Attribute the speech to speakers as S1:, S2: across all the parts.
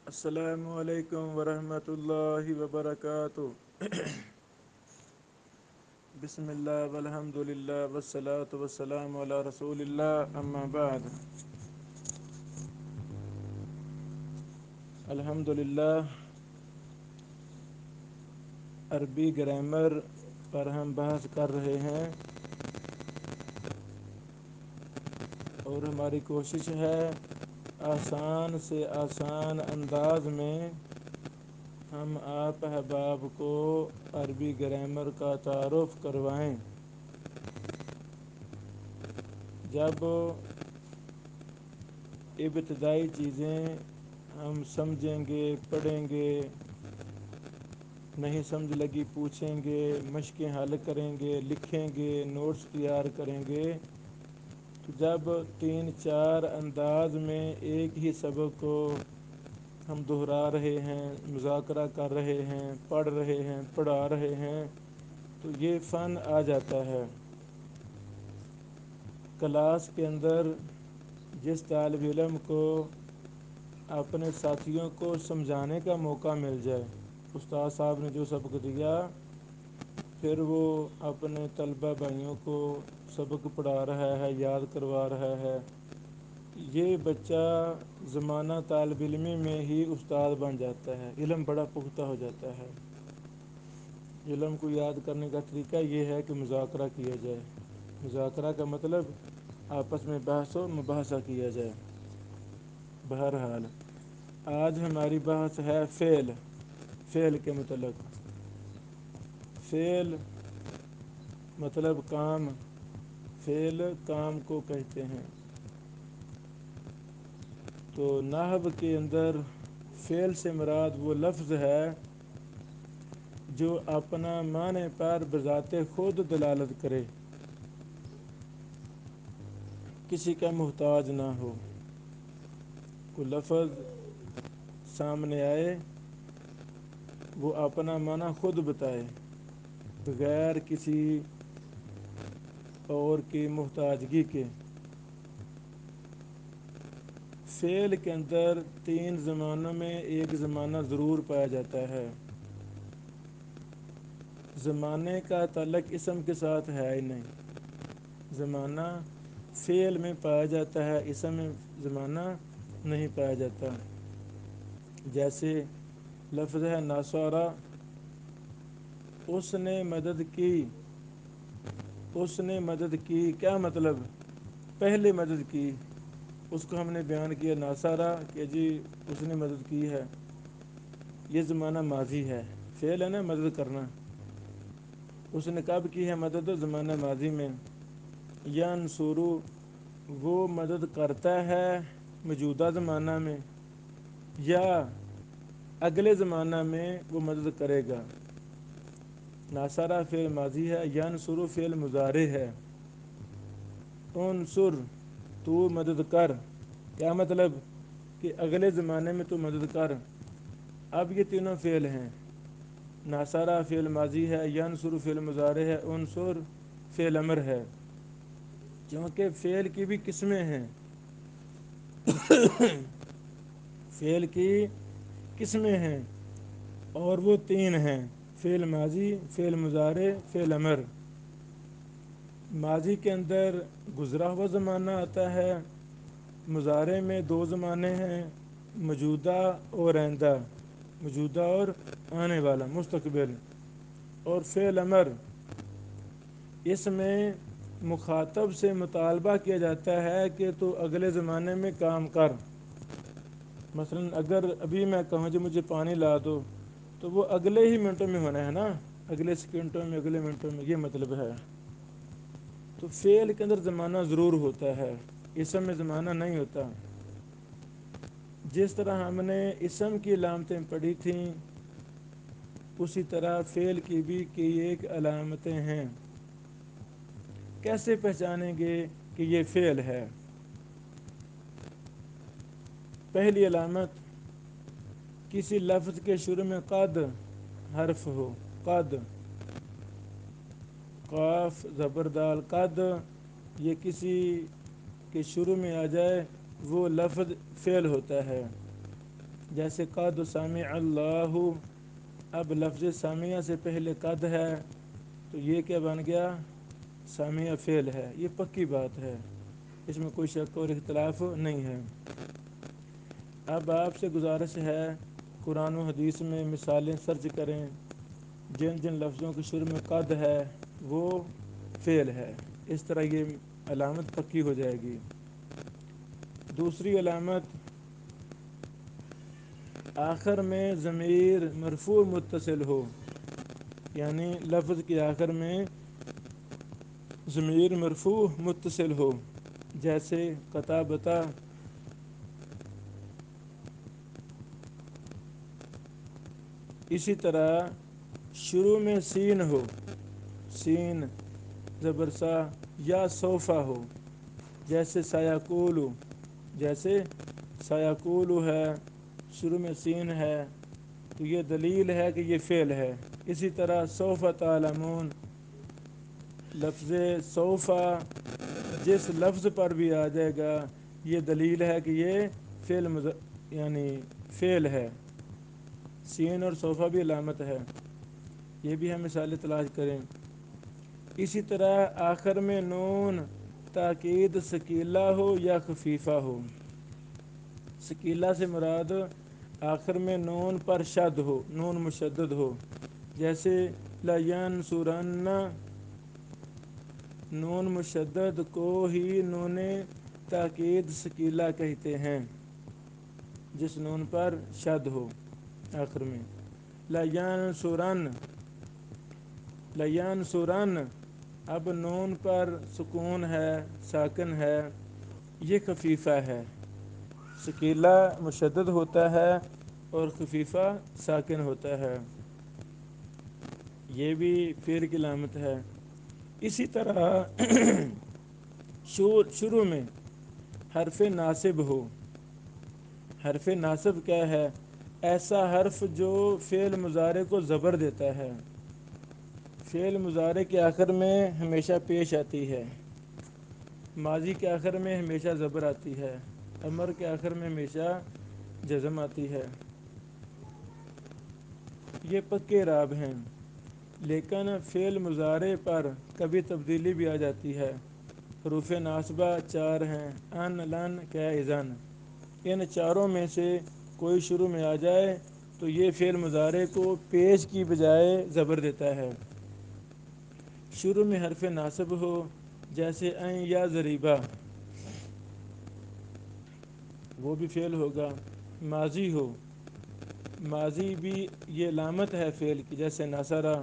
S1: السلام علیکم ورحمۃ اللہ وبرکاتہ بسم اللہ والحمد للہ والصلاة والسلام علی رسول اللہ اما بعد الحمد للہ عربی گرامر پر ہم بحث کر رہے ہیں اور ہماری کوشش ہے آسان سے آسان انداز میں ہم آپ احباب کو عربی گرامر کا تعارف کروائیں جب ابتدائی چیزیں ہم سمجھیں گے پڑھیں گے نہیں سمجھ لگی پوچھیں گے مشقیں حل کریں گے لکھیں گے نوٹس تیار کریں گے تو جب 3-4 انداز میں ایک ہی سبق کو ہم دہرا رہے ہیں مذاکرہ کر رہے ہیں پڑھ رہے ہیں پڑھا رہے ہیں تو یہ فن آ جاتا ہے کلاس کے اندر جس طالب علم کو اپنے ساتھیوں کو سمجھانے کا موقع مل جائے استاد صاحب نے جو سبق دیا پھر وہ اپنے طلبہ بھائیوں کو سبق پڑھا رہا ہے یاد کروا رہا ہے یہ بچہ زمانہ طالب علمی میں ہی استاد بن جاتا ہے علم بڑا پختہ ہو جاتا ہے علم کو یاد کرنے کا طریقہ یہ ہے کہ مذاکرہ کیا جائے مذاکرہ کا مطلب آپس میں بحث و مباحثہ کیا جائے بہرحال آج ہماری بحث ہے فعل کے متعلق فعل مطلب کام فعل کام کو کہتے ہیں تو نحو کے اندر فعل سے مراد وہ لفظ ہے جو اپنا معنی پر بذات خود دلالت کرے کسی کا محتاج نہ ہو کوئی لفظ سامنے آئے وہ اپنا معنی خود بتائے بغیر کسی اور کی محتاجگی کے فعل کے اندر 3 زمانوں میں ایک زمانہ ضرور پایا جاتا ہے زمانے کا تعلق اسم کے ساتھ ہے ہی نہیں زمانہ فعل میں پایا جاتا ہے اسم میں زمانہ نہیں پایا جاتا جیسے لفظ ہے ناصرہ اس نے مدد کی اس نے مدد کی کیا مطلب پہلے مدد کی اس کو ہم نے بیان کیا ناصرہ کہ جی اس نے مدد کی ہے یہ زمانہ ماضی ہے فعل ہے نا مدد کرنا اس نے کب کی ہے مدد زمانہ ماضی میں ینصرو وہ مدد کرتا ہے موجودہ زمانہ میں یا اگلے زمانہ میں وہ مدد کرے گا ناصرہ فعل ماضی ہے ینصر فعل مضارع ہے انصر تو مدد کر کیا مطلب کہ اگلے زمانے میں تو مدد کر اب یہ تینوں فعل ہیں ناصرہ فعل ماضی ہے ینصر فعل مضارع ہے انصر فعل امر ہے کیونکہ فعل کی بھی قسمیں ہیں فعل کی قسمیں ہیں اور وہ 3 ہیں فعل ماضی فعل مضارع فعل امر ماضی کے اندر گزرا ہوا زمانہ آتا ہے مضارع میں 2 زمانے ہیں موجودہ اور آئندہ موجودہ اور آنے والا مستقبل اور فعل امر اس میں مخاطب سے مطالبہ کیا جاتا ہے کہ تو اگلے زمانے میں کام کر مثلا اگر ابھی میں کہوں جو مجھے پانی لا دو تو وہ اگلے ہی منٹوں میں ہونا ہے نا اگلے سیکنڈوں میں اگلے منٹوں میں یہ مطلب ہے تو فعل کے اندر زمانہ ضرور ہوتا ہے اسم میں زمانہ نہیں ہوتا جس طرح ہم نے اسم کی علامتیں پڑھی تھیں اسی طرح فعل کی بھی کی ایک علامتیں ہیں کیسے پہچانیں گے کہ یہ فعل ہے پہلی علامت کسی لفظ کے شروع میں قد حرف ہو قد قاف زبر دال قد یہ کسی کے شروع میں آ جائے وہ لفظ فعل ہوتا ہے جیسے قد سمع اللہ، اب لفظ سامعہ سے پہلے قد ہے تو یہ کیا بن گیا؟ سامعہ فعل ہے، یہ پکی بات ہے، اس میں کوئی شک اور اختلاف نہیں ہے۔ اب آپ سے گزارش ہے قرآن و حدیث میں مثالیں سرچ کریں، جن جن لفظوں کے شروع میں قد ہے وہ فعل ہے، اس طرح یہ علامت پکی ہو جائے گی۔ دوسری علامت، آخر میں ضمیر مرفوع متصل ہو، یعنی لفظ کے آخر میں ضمیر مرفوع متصل ہو، جیسے قطابۃ، اسی طرح شروع میں سین ہو، سین زبر سا، یا صوفہ ہو، جیسے سیقول، جیسے سیقول ہے، شروع میں سین ہے تو یہ دلیل ہے کہ یہ فعل ہے۔ اسی طرح سوف تعلمون، لفظ سوف جس لفظ پر بھی آ جائے گا یہ دلیل ہے کہ یہ فعل یعنی فعل ہے۔ سین اور صوفہ بھی علامت ہے، یہ بھی ہم مثالیں تلاش کریں۔ اسی طرح آخر میں نون تاکید ثقیلہ ہو یا خفیفہ ہو، ثقیلہ سے مراد آخر میں نون پر شد ہو، نون مشدد ہو، جیسے لَيَنْصُرَنَّ، نون مشدد کو ہی نون تاکید ثقیلہ کہتے ہیں، جس نون پر شد ہو آخر میں۔ لَيَنْصُرَنَّ، لَيَنْصُرَنَّ، اب نون پر سکون ہے، ساکن ہے، یہ خفیفہ ہے، ثقیلہ مشدد ہوتا ہے اور خفیفہ ساکن ہوتا ہے، یہ بھی فعل کی علامت ہے۔ اسی طرح شروع میں حرف ناصب ہو، حرف ناصب کیا ہے؟ ایسا حرف جو فعل مضارع کو زبر دیتا ہے، فعل مضارع کے آخر میں ہمیشہ پیش آتی ہے، ماضی کے آخر میں ہمیشہ زبر آتی ہے، امر کے آخر میں ہمیشہ جزم آتی ہے، یہ پکے اعراب ہیں۔ لیکن فعل مضارع پر کبھی تبدیلی بھی آ جاتی ہے، حروف ناصبہ 4 ہیں، ان، لن، کہ، اذن، ان چاروں میں سے کوئی شروع میں آ جائے تو یہ فعل مضارع کو پیش کی بجائے زبر دیتا ہے۔ شروع میں حرف ناصب ہو، جیسے این یا ضریبہ، وہ بھی فعل ہوگا۔ ماضی ہو، ماضی بھی یہ علامت ہے فعل کی، جیسے نصرہ۔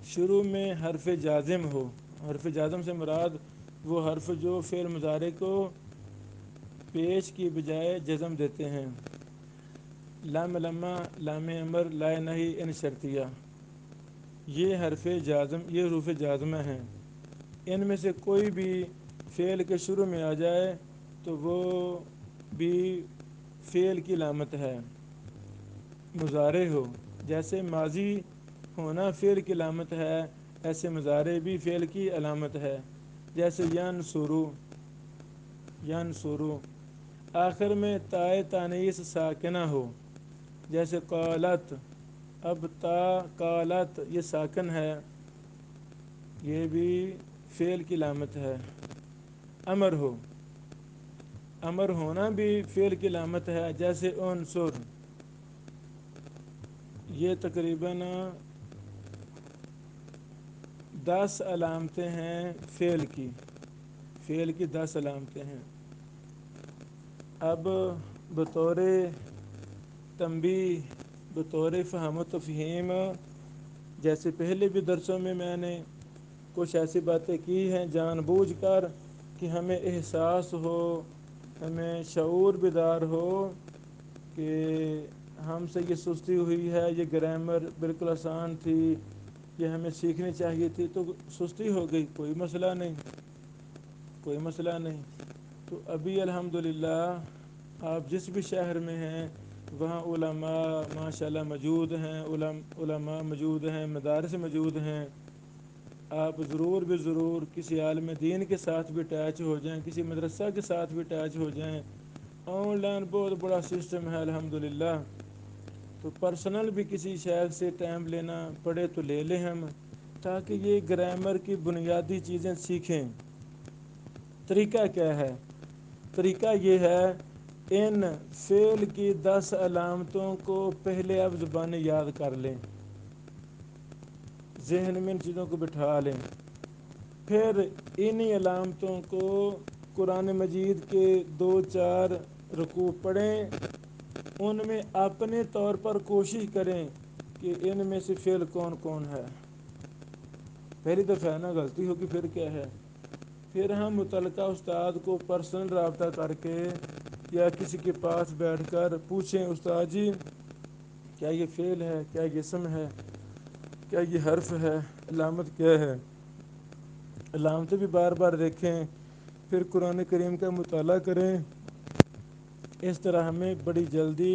S1: شروع میں حرف جازم ہو، حرف جازم سے مراد وہ حرف جو فعل مضارع کو پیش کی بجائے جزم دیتے ہیں، لم، لمہ، لام امر، لا نہی، ان شرطیہ، یہ حروف جازمہ ہیں، ان میں سے کوئی بھی فعل کے شروع میں آ جائے تو وہ بھی فعل کی علامت ہے۔ مضارع ہو، جیسے ماضی ہونا فعل کی علامت ہے، ایسے مضارع بھی فعل کی علامت ہے، جیسے ینصرو، ینصرو۔ آخر میں تائے تانیث ساکنہ ہو، جیسے قالت، اب تا قالت یہ ساکن ہے، یہ بھی فعل کی علامت ہے۔ امر ہو، امر ہونا بھی فعل کی علامت ہے، جیسے انصر، یہ تقریباً 10 علامتیں ہیں فعل کی، فعل کی 10 علامتیں ہیں۔ اب بطور تنبیہ، بطور فہم و تفہیم، جیسے پہلے بھی درسوں میں نے کچھ ایسی باتیں کی ہیں جان بوجھ کر کہ ہمیں احساس ہو، ہمیں شعور بیدار ہو کہ ہم سے یہ سستی ہوئی ہے، یہ گرامر بالکل آسان تھی، یہ ہمیں سیکھنی چاہیے تھی، تو سستی ہو گئی، کوئی مسئلہ نہیں، کوئی مسئلہ نہیں۔ تو ابھی الحمدللہ آپ جس بھی شہر میں ہیں وہاں علماء ماشاءاللہ موجود ہیں، علماء موجود ہیں، مدارس موجود ہیں، آپ ضرور بھی ضرور کسی عالم دین کے ساتھ بھی اٹیچ ہو جائیں، کسی مدرسہ کے ساتھ بھی اٹیچ ہو جائیں، آن لائن بہت بڑا سسٹم ہے الحمدللہ. تو پرسنل بھی کسی شہر سے ٹائم لینا پڑے تو لے لیں ہم، تاکہ یہ گرامر کی بنیادی چیزیں سیکھیں. طریقہ کیا ہے؟ طریقہ یہ ہے، ان فعل کی 10 علامتوں کو پہلے اب زبانی یاد کر لیں، ذہن میں ان چیزوں کو بٹھا لیں. پھر انہی علامتوں کو قرآن مجید کے 2-4 رکوع پڑھیں، ان میں اپنے طور پر کوشش کریں کہ ان میں سے فعل کون کون ہے. پہلی دفعہ ہے نا، غلطی ہوگی پھر کیا ہے. پھر ہم متعلقہ استاد کو پرسنل رابطہ کر کے یا کسی کے پاس بیٹھ کر پوچھیں، استاد جی کیا یہ فعل ہے، کیا یہ اسم ہے، کیا یہ حرف ہے، علامت کیا ہے. علامتیں بھی بار بار دیکھیں، پھر قرآن کریم کا مطالعہ کریں. اس طرح ہمیں بڑی جلدی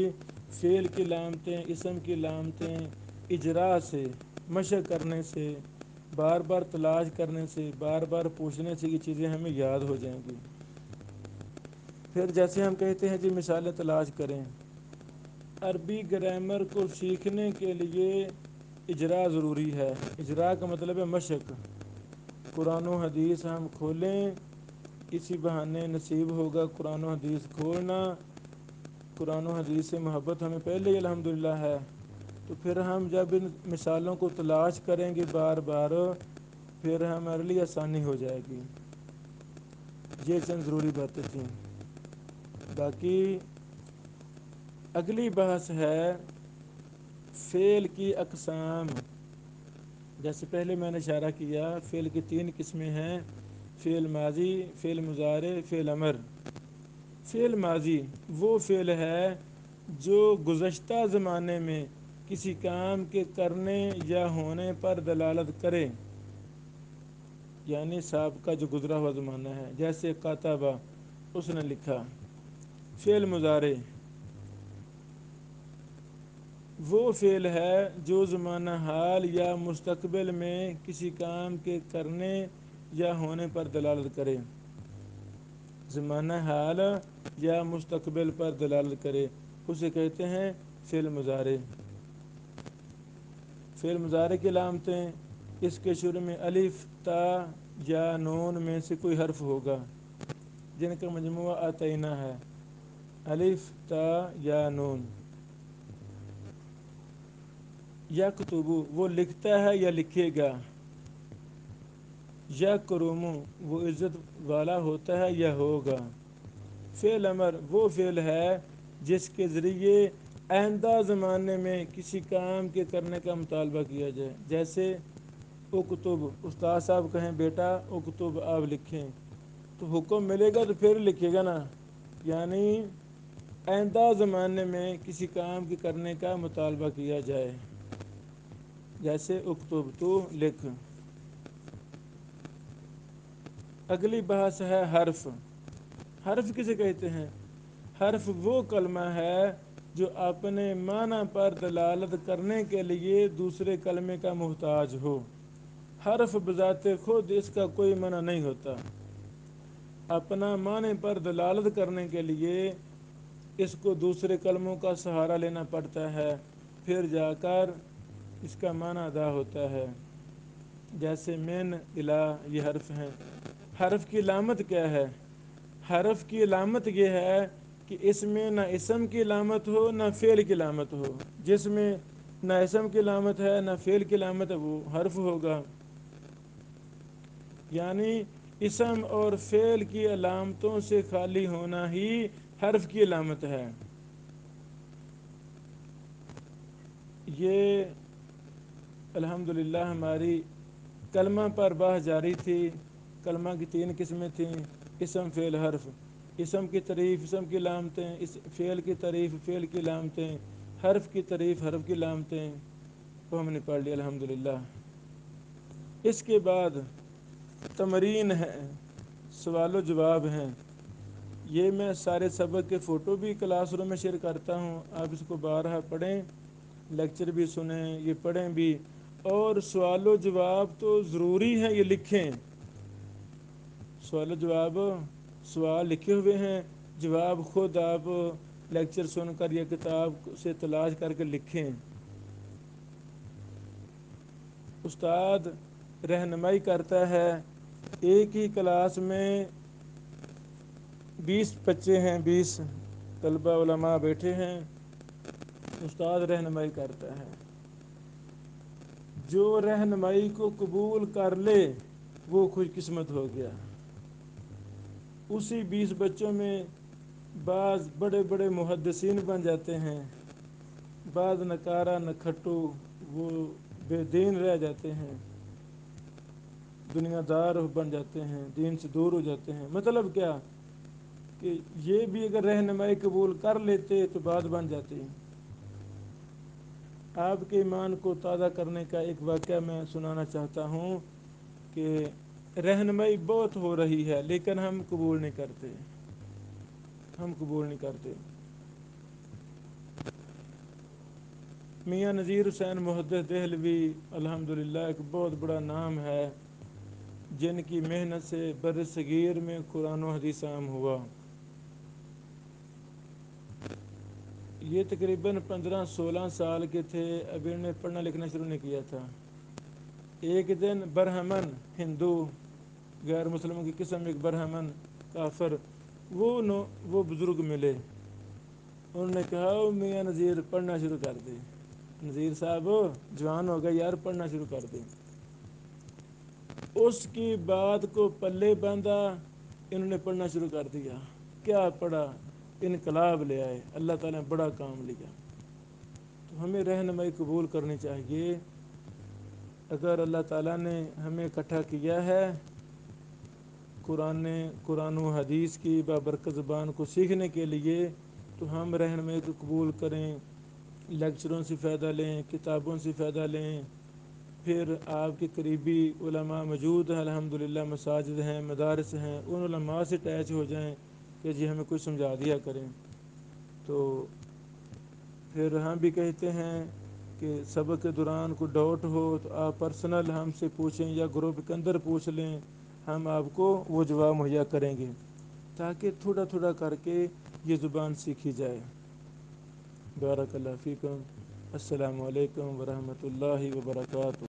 S1: فعل کی علامتیں، اسم کی علامتیں اجراء سے، مشق کرنے سے، بار بار تلاش کرنے سے، بار بار پوچھنے سے یہ چیزیں ہمیں یاد ہو جائیں گی. پھر جیسے ہم کہتے ہیں جی مثالیں تلاش کریں. عربی گرامر کو سیکھنے کے لیے اجراء ضروری ہے. اجراء کا مطلب ہے مشق. قرآن و حدیث ہم کھولیں، اسی بہانے نصیب ہوگا قرآن و حدیث کھولنا. قرآن و حدیث سے محبت ہمیں پہلے ہی الحمدللہ ہے، تو پھر ہم جب ان مثالوں کو تلاش کریں گے بار بار، پھر ہمارے لیے آسانی ہو جائے گی. یہ چند ضروری باتیں تھیں. باقی اگلی بحث ہے فعل کی اقسام. جیسے پہلے میں نے اشارہ کیا، فعل کی 3 قسمیں ہیں: فعل ماضی، فعل مضارع، فعل امر. فعل ماضی وہ فعل ہے جو گزشتہ زمانے میں کسی کام کے کرنے یا ہونے پر دلالت کرے، یعنی سابقہ جو گزرا ہوا زمانہ ہے. جیسے کاتبہ، اس نے لکھا. فعل مضارع وہ فعل ہے جو زمانہ حال یا مستقبل میں کسی کام کے کرنے یا ہونے پر دلالت کرے. زمانہ حال یا مستقبل پر دلالت کرے، اسے کہتے ہیں فعل مضارع. فعل مضارع کی علامتیں: اس کے شروع میں الف، تا یا نون میں سے کوئی حرف ہوگا، جن کا مجموعہ اعطینہ ہے. الف، تا یا نون. یکتب وہ لکھتا ہے یا لکھے گا. یکرم وہ عزت والا ہوتا ہے یا ہوگا. فعل امر وہ فعل ہے جس کے ذریعے آئندہ زمانے میں کسی کام کے کرنے کا مطالبہ کیا جائے. جیسے اکتب، استاد صاحب کہیں بیٹا اکتب، آپ لکھیں، تو حکم ملے گا تو پھر لکھے گا نا. یعنی آئندہ زمانے میں کسی کام کے کرنے کا مطالبہ کیا جائے. جیسے اکتب، تو لکھ. اگلی بحث ہے حرف. حرف کسے کہتے ہیں؟ حرف وہ کلمہ ہے جو اپنے معنی پر دلالت کرنے کے لیے دوسرے کلمے کا محتاج ہو. حرف بذات خود اس کا کوئی معنی نہیں ہوتا، اپنا معنی پر دلالت کرنے کے لیے اس کو دوسرے کلموں کا سہارا لینا پڑتا ہے، پھر جا کر اس کا معنی ادا ہوتا ہے. جیسے من، الہ، یہ حرف ہیں. حرف کی علامت کیا ہے؟ حرف کی علامت یہ ہے کہ اس میں نہ اسم کی علامت ہو نہ فعل کی علامت ہو. جس میں نہ اسم کی علامت ہے نہ فعل کی علامت ہے وہ حرف ہوگا. یعنی اسم اور فعل کی علامتوں سے خالی ہونا ہی حرف کی علامت ہے. یہ الحمدللہ ہماری کلمہ پر بحث جاری تھی. کلمہ کی 3 قسمیں تھیں: اسم، فعل، حرف. اسم کی تعریف، اسم کی علامتیں. فعل کی تعریف، فعل کی علامتیں. حرف کی تعریف، حرف کی علامتیں. وہ ہم نے پڑھ لی الحمدللہ. اس کے بعد تمرین ہے، سوال و جواب ہیں. یہ میں سارے سبق کے فوٹو بھی کلاس روم میں شیئر کرتا ہوں، آپ اس کو بارہا پڑھیں، لیکچر بھی سنیں، یہ پڑھیں بھی. اور سوال و جواب تو ضروری ہے یہ لکھیں. سوال و جواب، سوال لکھے ہوئے ہیں، جواب خود آپ لیکچر سن کر یا کتاب سے تلاش کر کے لکھیں۔ استاد رہنمائی کرتا ہے، ایک ہی کلاس میں 20 بچے ہیں، 20 طلبہ علماء بیٹھے ہیں، استاد رہنمائی کرتا ہے۔ جو رہنمائی کو قبول کر لے وہ خوش قسمت ہو گیا۔ اسی 20 بچوں میں بعض بڑے بڑے محدثین بن جاتے ہیں، بعض نکارہ نکھٹو وہ بے دین رہ جاتے ہیں، دنیا دار بن جاتے ہیں، دین سے دور ہو جاتے ہیں۔ مطلب کیا کہ یہ بھی اگر رہنمائی قبول کر لیتے تو بات بن جاتی۔ آپ کے ایمان کو تازہ کرنے کا ایک واقعہ میں سنانا چاہتا ہوں کہ رہنمائی بہت ہو رہی ہے لیکن ہم قبول نہیں کرتے، ہم قبول نہیں کرتے۔ میاں نذیر حسین محدث دہلوی الحمدللہ ایک بہت بڑا نام ہے، جن کی محنت سے بر صغیر میں قرآن و حدیث عام ہوا۔ یہ تقریباً 15-16 سال کے تھے، ابھی انہوں نے پڑھنا لکھنا شروع نہیں کیا تھا۔ ایک دن برہمن ہندو، غیر مسلموں کی قسم ایک برہمن کافر، وہ بزرگ ملے، انہوں نے کہا میاں نذیر پڑھنا شروع کر دے۔ نذیر صاحب جوان ہو گئے یار، پڑھنا شروع کر دیں۔ اس کی بات کو پلے باندھا، انہوں نے پڑھنا شروع کر دیا۔ کیا پڑھا؟ انقلاب لے آئے، اللہ تعالیٰ نے بڑا کام لیا۔ تو ہمیں رہنمائی قبول کرنی چاہیے۔ اگر اللہ تعالیٰ نے ہمیں اکٹھا کیا ہے قرآن و حدیث کی بابرکت زبان کو سیکھنے کے لیے، تو ہم رہنمائی کو قبول کریں، لیکچروں سے فائدہ لیں، کتابوں سے فائدہ لیں۔ پھر آپ کے قریبی علماء موجود ہیں الحمدللہ، مساجد ہیں، مدارس ہیں، ان علماء سے اٹیچ ہو جائیں کہ جی ہمیں کچھ سمجھا دیا کریں۔ تو پھر ہم بھی کہتے ہیں کہ سبق کے دوران کوئی ڈاؤٹ ہو تو آپ پرسنل ہم سے پوچھیں یا گروپ کے اندر پوچھ لیں، ہم آپ کو وہ جواب مہیا کریں گے، تاکہ تھوڑا تھوڑا کر کے یہ زبان سیکھی جائے۔ بارک اللہ فیکم، السلام علیکم ورحمۃ اللہ وبرکاتہ۔